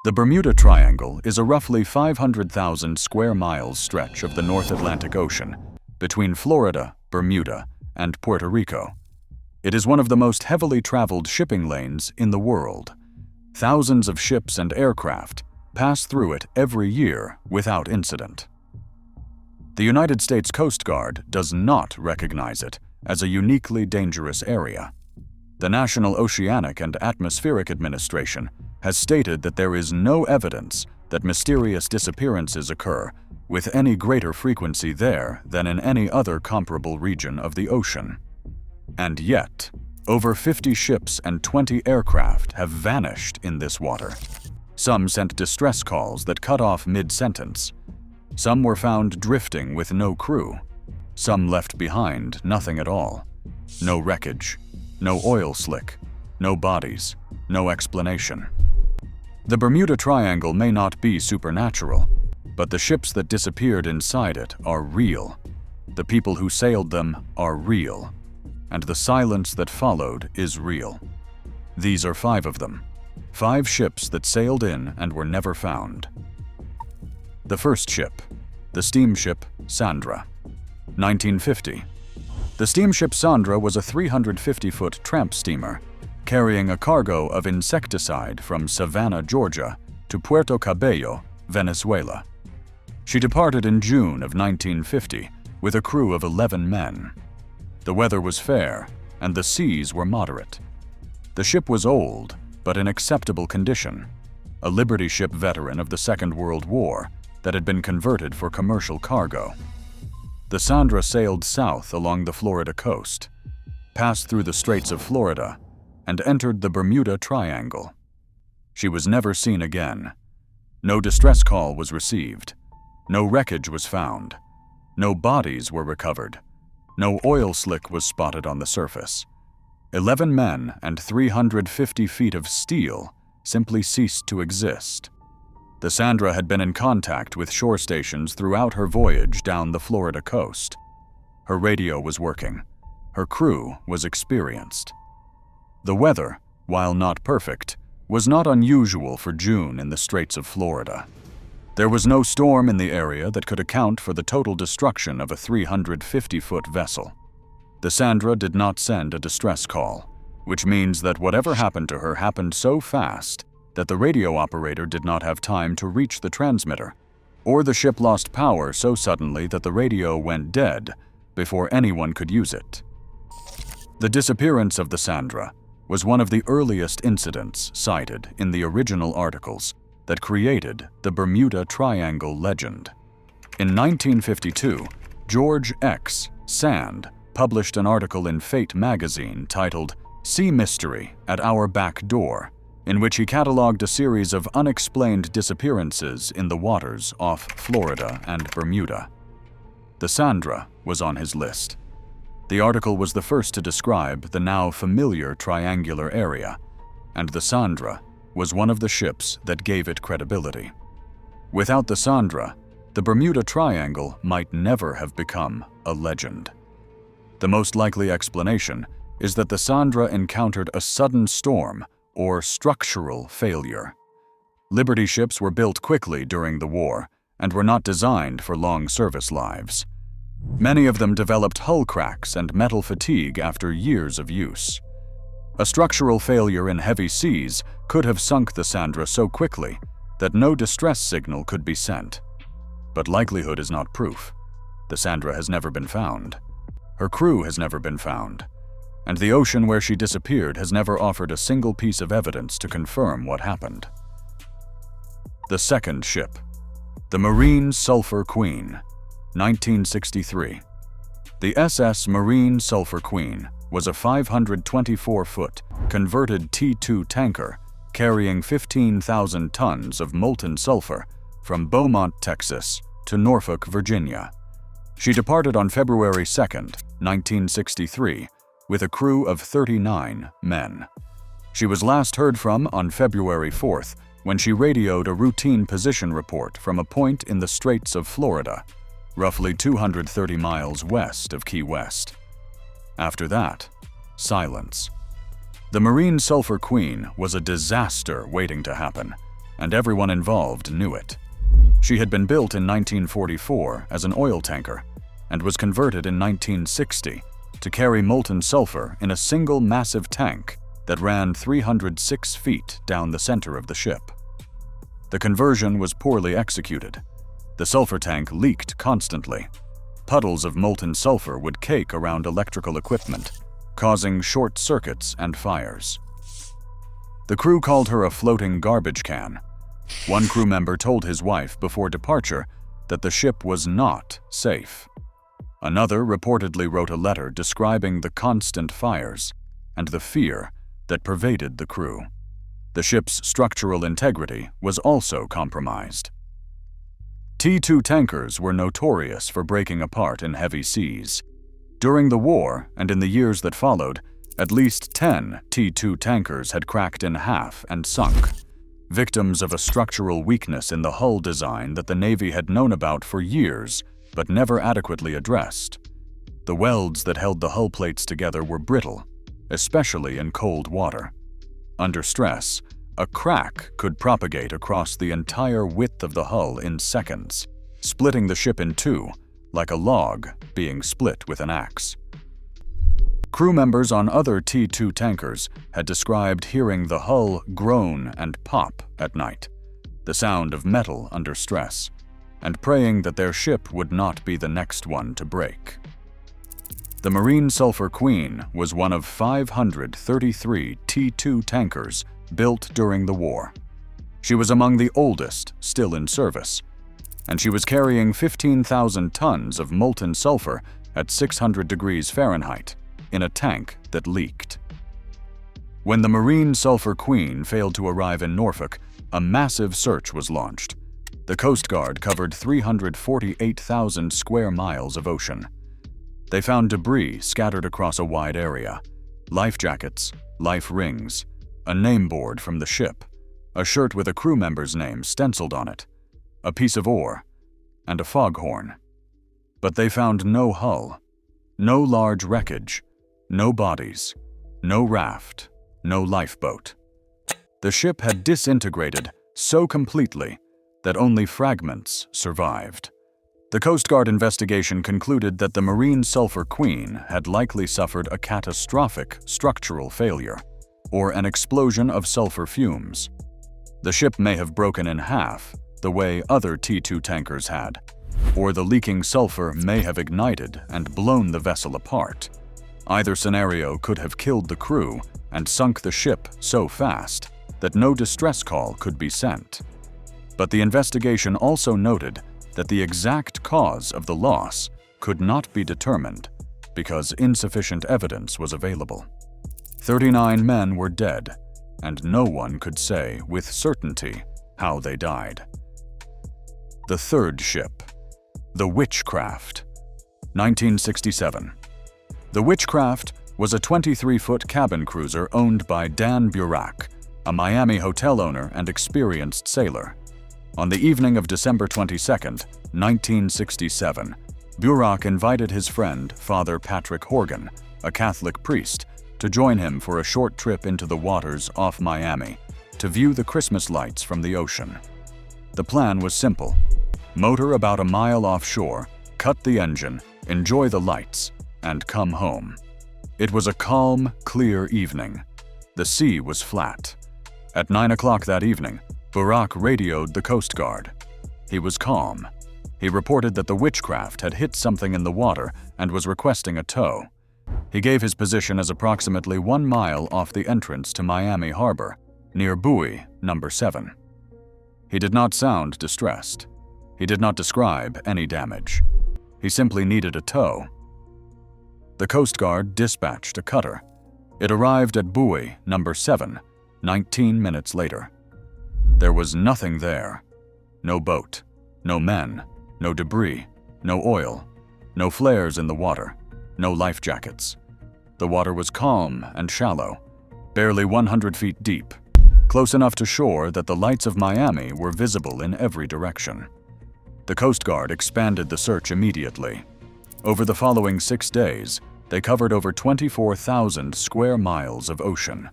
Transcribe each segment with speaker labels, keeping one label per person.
Speaker 1: The Bermuda Triangle is a roughly 500,000 square miles stretch of the North Atlantic Ocean between Florida, Bermuda, and Puerto Rico. It is one of the most heavily traveled shipping lanes in the world. Thousands of ships and aircraft pass through it every year without incident. The United States Coast Guard does not recognize it as a uniquely dangerous area. The National Oceanic and Atmospheric Administration has stated that there is no evidence that mysterious disappearances occur with any greater frequency there than in any other comparable region of the ocean. And yet, over 50 ships and 20 aircraft have vanished in this water. Some sent distress calls that cut off mid-sentence. Some were found drifting with no crew. Some left behind nothing at all. No wreckage, no oil slick, no bodies, no explanation. The Bermuda Triangle may not be supernatural, but the ships that disappeared inside it are real. The people who sailed them are real. And the silence that followed is real. These are 5 of them. 5 ships that sailed in and were never found. The first ship, the steamship Sandra. 1950. The steamship Sandra was a 350-foot tramp steamer carrying a cargo of insecticide from Savannah, Georgia to Puerto Cabello, Venezuela. She departed in June of 1950 with a crew of 11 men. The weather was fair and the seas were moderate. The ship was old, but in acceptable condition, a Liberty ship veteran of the Second World War that had been converted for commercial cargo. The Sandra sailed south along the Florida coast, passed through the Straits of Florida, and entered the Bermuda Triangle. She was never seen again. No distress call was received. No wreckage was found. No bodies were recovered. No oil slick was spotted on the surface. 11 men and 350 feet of steel simply ceased to exist. The Sandra had been in contact with shore stations throughout her voyage down the Florida coast. Her radio was working. Her crew was experienced. The weather, while not perfect, was not unusual for June in the Straits of Florida. There was no storm in the area that could account for the total destruction of a 350-foot vessel. The Sandra did not send a distress call, which means that whatever happened to her happened so fast that the radio operator did not have time to reach the transmitter, or the ship lost power so suddenly that the radio went dead before anyone could use it. The disappearance of the Sandra was one of the earliest incidents cited in the original articles that created the Bermuda Triangle legend. In 1952, George X. Sand published an article in Fate magazine titled "Sea Mystery at Our Back Door," in which he cataloged a series of unexplained disappearances in the waters off Florida and Bermuda. The Sandra was on his list. The article was the first to describe the now familiar triangular area, and the Sandra was one of the ships that gave it credibility. Without the Sandra, the Bermuda Triangle might never have become a legend. The most likely explanation is that the Sandra encountered a sudden storm or structural failure. Liberty ships were built quickly during the war and were not designed for long service lives. Many of them developed hull cracks and metal fatigue after years of use. A structural failure in heavy seas could have sunk the Sandra so quickly that no distress signal could be sent. But likelihood is not proof. The Sandra has never been found. Her crew has never been found. And the ocean where she disappeared has never offered a single piece of evidence to confirm what happened. The second ship, the Marine Sulphur Queen, 1963. The SS Marine Sulphur Queen was a 524-foot converted T2 tanker carrying 15,000 tons of molten sulfur from Beaumont, Texas to Norfolk, Virginia. She departed on February 2, 1963, with a crew of 39 men. She was last heard from on February 4th when she radioed a routine position report from a point in the Straits of Florida, roughly 230 miles west of Key West. After that, silence. The Marine Sulphur Queen was a disaster waiting to happen, and everyone involved knew it. She had been built in 1944 as an oil tanker and was converted in 1960 to carry molten sulfur in a single massive tank that ran 306 feet down the center of the ship. The conversion was poorly executed. The sulfur tank leaked constantly. Puddles of molten sulfur would cake around electrical equipment, causing short circuits and fires. The crew called her a floating garbage can. One crew member told his wife before departure that the ship was not safe. Another reportedly wrote a letter describing the constant fires and the fear that pervaded the crew. The ship's structural integrity was also compromised. T2 tankers were notorious for breaking apart in heavy seas. During the war and in the years that followed, at least 10 T2 tankers had cracked in half and sunk, victims of a structural weakness in the hull design that the Navy had known about for years but never adequately addressed. The welds that held the hull plates together were brittle, especially in cold water. Under stress, a crack could propagate across the entire width of the hull in seconds, splitting the ship in two, like a log being split with an axe. Crew members on other T2 tankers had described hearing the hull groan and pop at night, the sound of metal under stress, and praying that their ship would not be the next one to break. The Marine Sulphur Queen was one of 533 T2 tankers built during the war. She was among the oldest still in service, and she was carrying 15,000 tons of molten sulfur at 600 degrees Fahrenheit in a tank that leaked. When the Marine Sulphur Queen failed to arrive in Norfolk, a massive search was launched. The Coast Guard covered 348,000 square miles of ocean. They found debris scattered across a wide area: life jackets, life rings, a name board from the ship, a shirt with a crew member's name stenciled on it, a piece of ore, and a foghorn. But they found no hull, no large wreckage, no bodies, no raft, no lifeboat. The ship had disintegrated so completely that only fragments survived. The Coast Guard investigation concluded that the Marine Sulphur Queen had likely suffered a catastrophic structural failure, or an explosion of sulfur fumes. The ship may have broken in half, the way other T2 tankers had, or the leaking sulfur may have ignited and blown the vessel apart. Either scenario could have killed the crew and sunk the ship so fast that no distress call could be sent. But the investigation also noted that the exact cause of the loss could not be determined because insufficient evidence was available. 39 men were dead, and no one could say with certainty how they died. The third ship, the Witchcraft, 1967. The Witchcraft was a 23-foot cabin cruiser owned by Dan Burak, a Miami hotel owner and experienced sailor. On the evening of December 22, 1967, Burak invited his friend, Father Patrick Horgan, a Catholic priest, to join him for a short trip into the waters off Miami to view the Christmas lights from the ocean. The plan was simple: motor about a mile offshore, cut the engine, enjoy the lights, and come home. It was a calm, clear evening. The sea was flat. At 9 o'clock that evening, Burak radioed the Coast Guard. He was calm. He reported that the Witchcraft had hit something in the water and was requesting a tow. He gave his position as approximately 1 mile off the entrance to Miami Harbor, near buoy number 7. He did not sound distressed. He did not describe any damage. He simply needed a tow. The Coast Guard dispatched a cutter. It arrived at buoy number 7, 19 minutes later. There was nothing there. No boat, no men, no debris, no oil, no flares in the water, no life jackets. The water was calm and shallow, barely 100 feet deep, close enough to shore that the lights of Miami were visible in every direction. The Coast Guard expanded the search immediately. Over the following 6 days, they covered over 24,000 square miles of ocean,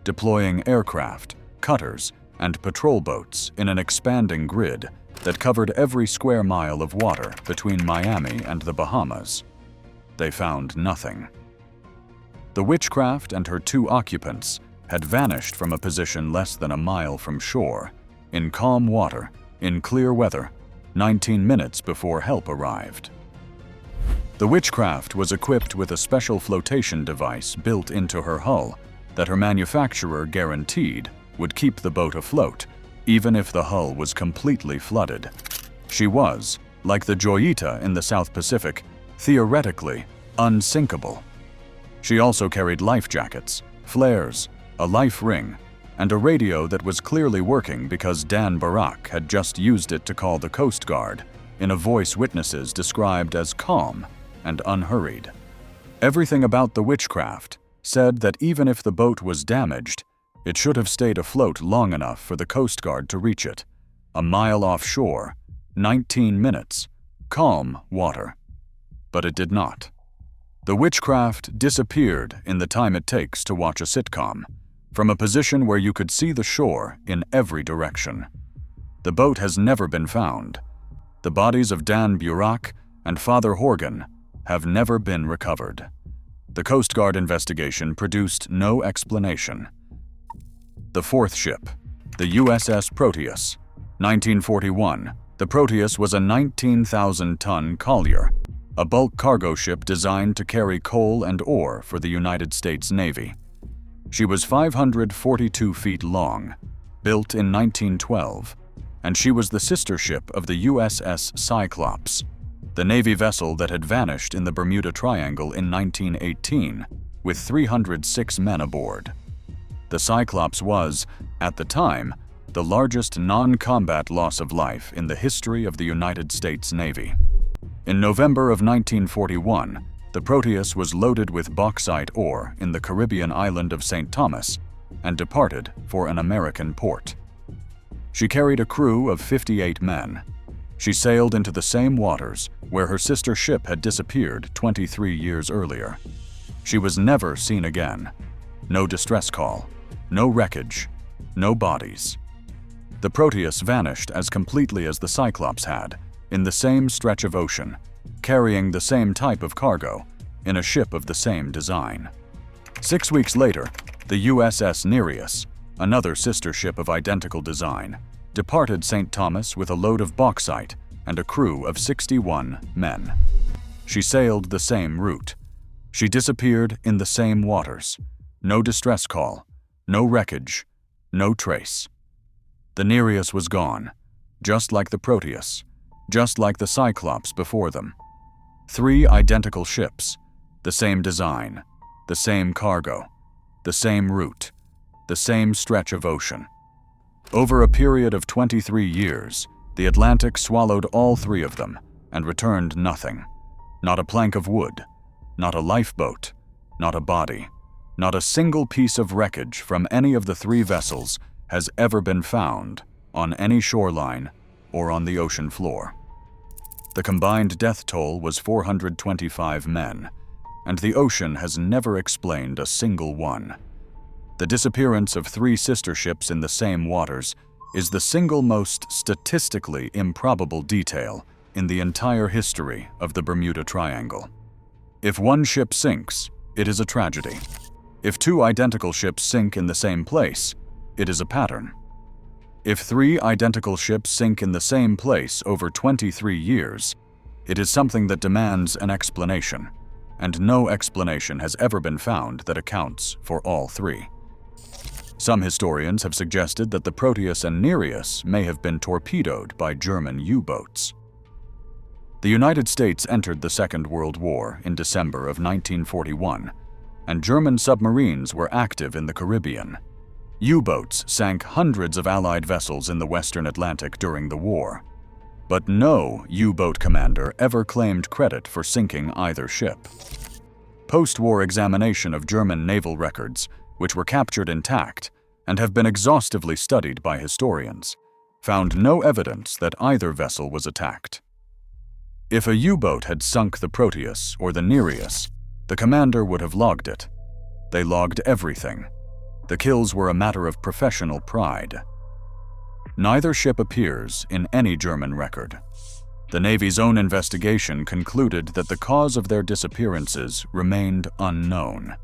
Speaker 1: deploying aircraft, cutters, and patrol boats in an expanding grid that covered every square mile of water between Miami and the Bahamas. They found nothing. The Witchcraft and her 2 occupants had vanished from a position less than a mile from shore, in calm water, in clear weather, 19 minutes before help arrived. The Witchcraft was equipped with a special flotation device built into her hull that her manufacturer guaranteed would keep the boat afloat, even if the hull was completely flooded. She was, like the Joyita in the South Pacific, theoretically unsinkable. She also carried life jackets, flares, a life ring, and a radio that was clearly working because Dan Barak had just used it to call the Coast Guard, in a voice witnesses described as calm and unhurried. Everything about the Witchcraft said that even if the boat was damaged, it should have stayed afloat long enough for the Coast Guard to reach it. A mile offshore, 19 minutes, calm water. But it did not. The Witchcraft disappeared in the time it takes to watch a sitcom, from a position where you could see the shore in every direction. The boat has never been found. The bodies of Dan Burak and Father Horgan have never been recovered. The Coast Guard investigation produced no explanation. The 4th ship, the USS Proteus, 1941. The Proteus was a 19,000-ton collier, a bulk cargo ship designed to carry coal and ore for the United States Navy. She was 542 feet long, built in 1912, and she was the sister ship of the USS Cyclops, the Navy vessel that had vanished in the Bermuda Triangle in 1918, with 306 men aboard. The Cyclops was, at the time, the largest non-combat loss of life in the history of the United States Navy. In November of 1941, the Proteus was loaded with bauxite ore in the Caribbean island of St. Thomas and departed for an American port. She carried a crew of 58 men. She sailed into the same waters where her sister ship had disappeared 23 years earlier. She was never seen again. No distress call, no wreckage, no bodies. The Proteus vanished as completely as the Cyclops had, in the same stretch of ocean, carrying the same type of cargo, in a ship of the same design. 6 weeks later, the USS Nereus, another sister ship of identical design, departed St. Thomas with a load of bauxite and a crew of 61 men. She sailed the same route. She disappeared in the same waters. No distress call, no wreckage, no trace. The Nereus was gone, just like the Proteus, just like the Cyclops before them. 3 identical ships, the same design, the same cargo, the same route, the same stretch of ocean. Over a period of 23 years, the Atlantic swallowed all 3 of them and returned nothing. Not a plank of wood, not a lifeboat, not a body, not a single piece of wreckage from any of the 3 vessels has ever been found on any shoreline or on the ocean floor. The combined death toll was 425 men, and the ocean has never explained a single one. The disappearance of 3 sister ships in the same waters is the single most statistically improbable detail in the entire history of the Bermuda Triangle. If one ship sinks, it is a tragedy. If 2 identical ships sink in the same place, it is a pattern. If 3 identical ships sink in the same place over 23 years, it is something that demands an explanation, and no explanation has ever been found that accounts for all 3. Some historians have suggested that the Proteus and Nereus may have been torpedoed by German U-boats. The United States entered the Second World War in December of 1941, and German submarines were active in the Caribbean. U-boats sank hundreds of Allied vessels in the Western Atlantic during the war, but no U-boat commander ever claimed credit for sinking either ship. Post-war examination of German naval records, which were captured intact and have been exhaustively studied by historians, found no evidence that either vessel was attacked. If a U-boat had sunk the Proteus or the Nereus, the commander would have logged it. They logged everything. The kills were a matter of professional pride. Neither ship appears in any German record. The Navy's own investigation concluded that the cause of their disappearances remained unknown.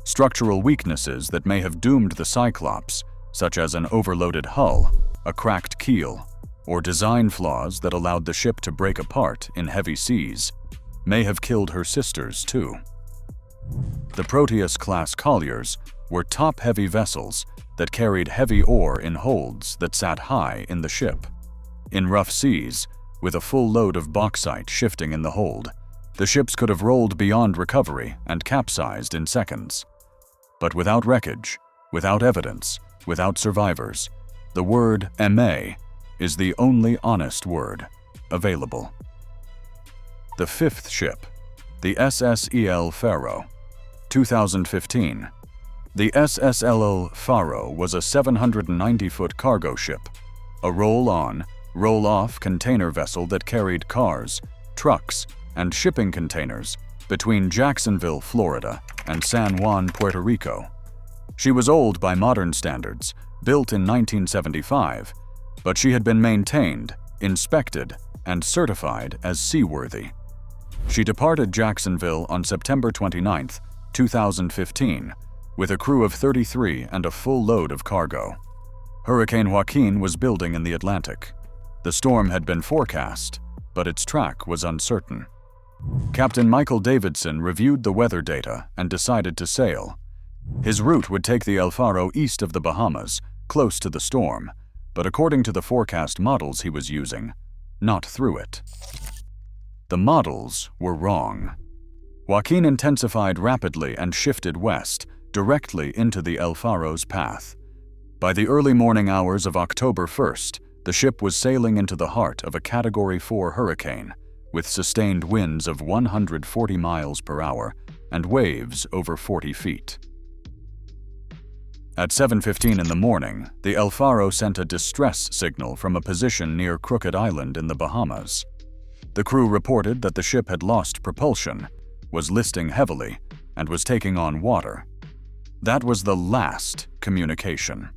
Speaker 1: Structural weaknesses that may have doomed the Cyclops, such as an overloaded hull, a cracked keel, or design flaws that allowed the ship to break apart in heavy seas, may have killed her sisters too. The Proteus-class colliers were top-heavy vessels that carried heavy ore in holds that sat high in the ship. In rough seas, with a full load of bauxite shifting in the hold, the ships could have rolled beyond recovery and capsized in seconds. But without wreckage, without evidence, without survivors, the word "aimé" is the only honest word available. The fifth ship, the SS Faro, 2015. The SSL Faro was a 790-foot cargo ship, a roll-on, roll-off container vessel that carried cars, trucks, and shipping containers between Jacksonville, Florida, and San Juan, Puerto Rico. She was old by modern standards, built in 1975, but she had been maintained, inspected, and certified as seaworthy. She departed Jacksonville on September 29, 2015, with a crew of 33 and a full load of cargo. Hurricane Joaquin was building in the Atlantic. The storm had been forecast, but its track was uncertain. Captain Michael Davidson reviewed the weather data and decided to sail. His route would take the Faro east of the Bahamas, close to the storm, but according to the forecast models he was using, not through it. The models were wrong. Joaquin intensified rapidly and shifted west, directly into the Faro's path. By the early morning hours of October 1st, the ship was sailing into the heart of a Category 4 hurricane, with sustained winds of 140 miles per hour and waves over 40 feet. At 7:15 in the morning, the Faro sent a distress signal from a position near Crooked Island in the Bahamas. The crew reported that the ship had lost propulsion, was listing heavily, and was taking on water. That was the last communication.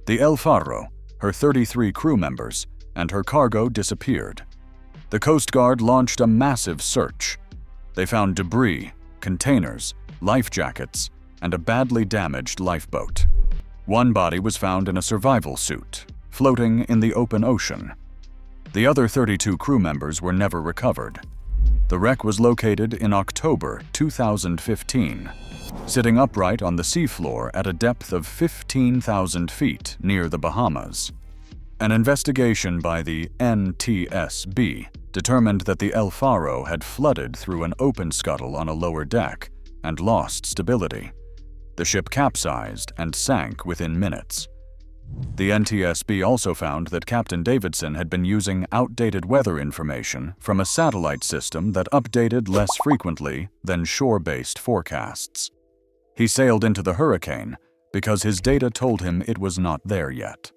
Speaker 1: The Faro, her 33 crew members, and her cargo disappeared. The Coast Guard launched a massive search. They found debris, containers, life jackets, and a badly damaged lifeboat. One body was found in a survival suit, floating in the open ocean. The other 32 crew members were never recovered. The wreck was located in October 2015, sitting upright on the seafloor at a depth of 15,000 feet near the Bahamas. An investigation by the NTSB determined that the Faro had flooded through an open scuttle on a lower deck and lost stability. The ship capsized and sank within minutes. The NTSB also found that Captain Davidson had been using outdated weather information from a satellite system that updated less frequently than shore-based forecasts. He sailed into the hurricane because his data told him it was not there yet.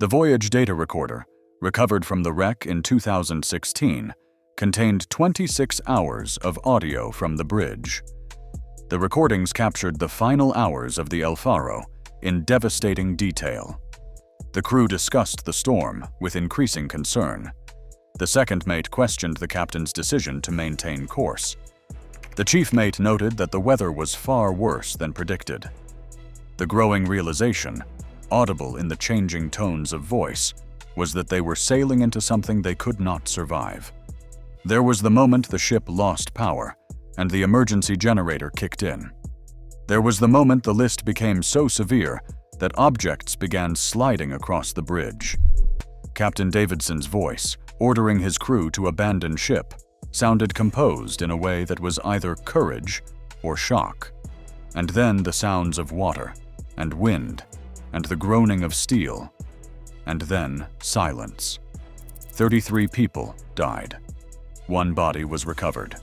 Speaker 1: The Voyage data recorder, recovered from the wreck in 2016, contained 26 hours of audio from the bridge. The recordings captured the final hours of the Faro in devastating detail. The crew discussed the storm with increasing concern. The second mate questioned the captain's decision to maintain course. The chief mate noted that the weather was far worse than predicted. The growing realization, audible in the changing tones of voice, was that they were sailing into something they could not survive. There was the moment the ship lost power and the emergency generator kicked in. There was the moment the list became so severe that objects began sliding across the bridge. Captain Davidson's voice, ordering his crew to abandon ship, sounded composed in a way that was either courage or shock. And then the sounds of water, and wind, and the groaning of steel, and then silence. 33 people died. One body was recovered.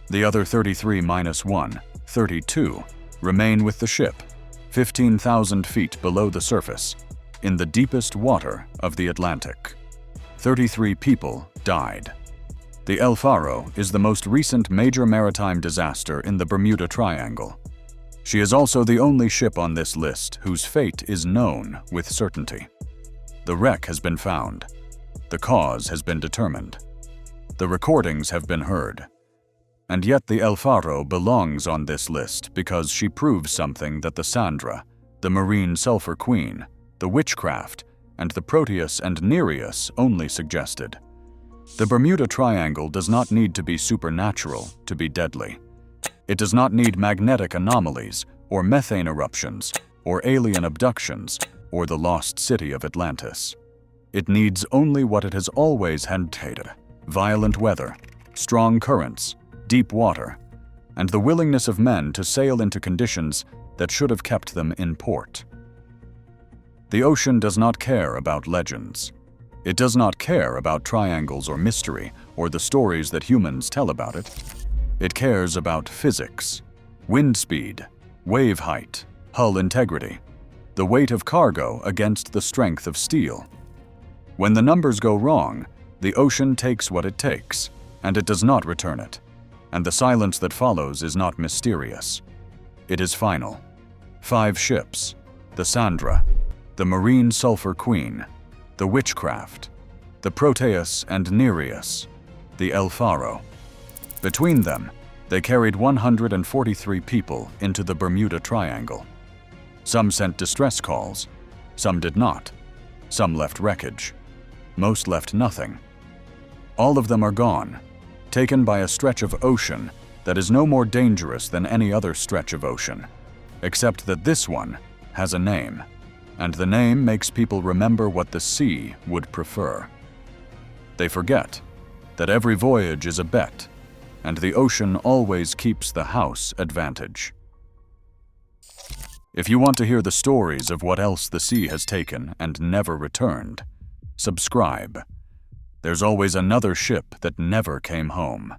Speaker 1: The other 33 minus 1, 32, remain with the ship, 15,000 feet below the surface, in the deepest water of the Atlantic. 33 people died. The Faro is the most recent major maritime disaster in the Bermuda Triangle. She is also the only ship on this list whose fate is known with certainty. The wreck has been found. The cause has been determined. The recordings have been heard. And yet the Faro belongs on this list because she proves something that the Sandra, the Marine Sulphur Queen, the Witchcraft, and the Proteus and Nereus only suggested. The Bermuda Triangle does not need to be supernatural to be deadly. It does not need magnetic anomalies, or methane eruptions, or alien abductions, or the lost city of Atlantis. It needs only what it has always had: violent weather, strong currents, deep water, and the willingness of men to sail into conditions that should have kept them in port. The ocean does not care about legends. It does not care about triangles or mystery, or the stories that humans tell about it. It cares about physics, wind speed, wave height, hull integrity, the weight of cargo against the strength of steel. When the numbers go wrong, the ocean takes what it takes, and it does not return it. And the silence that follows is not mysterious. It is final. 5 ships: the Sandra, the Marine Sulphur Queen, the Witchcraft, the Proteus and Nereus, the Faro. Between them, they carried 143 people into the Bermuda Triangle. Some sent distress calls, some did not. Some left wreckage. Most left nothing. All of them are gone, taken by a stretch of ocean that is no more dangerous than any other stretch of ocean, except that this one has a name, and the name makes people remember what the sea would prefer. They forget that every voyage is a bet, and the ocean always keeps the house advantage. If you want to hear the stories of what else the sea has taken and never returned, subscribe. There's always another ship that never came home.